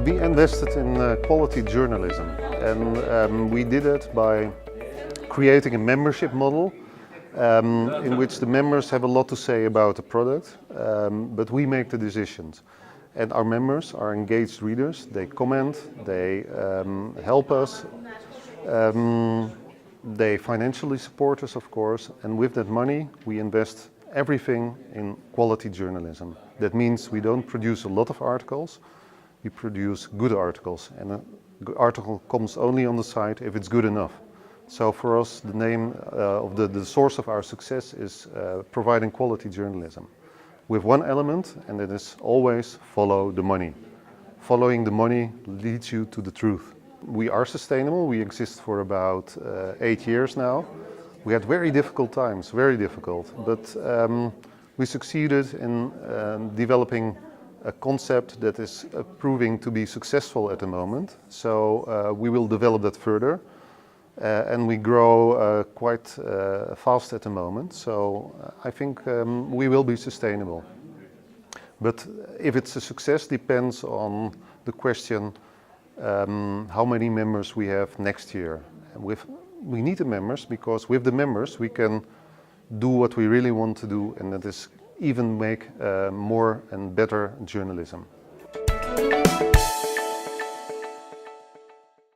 We invested in quality journalism, and we did it by creating a membership model in which the members have a lot to say about the product, but we make the decisions. And our members are engaged readers. They comment, they help us, they financially support us, of course, and with that money we invest everything in quality journalism. That means we don't produce a lot of articles, we produce good articles, and an article comes only on the site if it's good enough. So for us, the name of the source of our success is providing quality journalism with one element, and that is always follow the money. Following the money leads you to the truth. We are sustainable. We exist for about 8 years now. We had very difficult times, very difficult, but we succeeded in developing a concept that is proving to be successful at the moment. So we will develop that further. And we grow quite fast at the moment, so I think we will be sustainable. But if it's a success depends on the question how many members we have next year. And we need the members, because with the members we can do what we really want to do, and that is even make more and better journalism.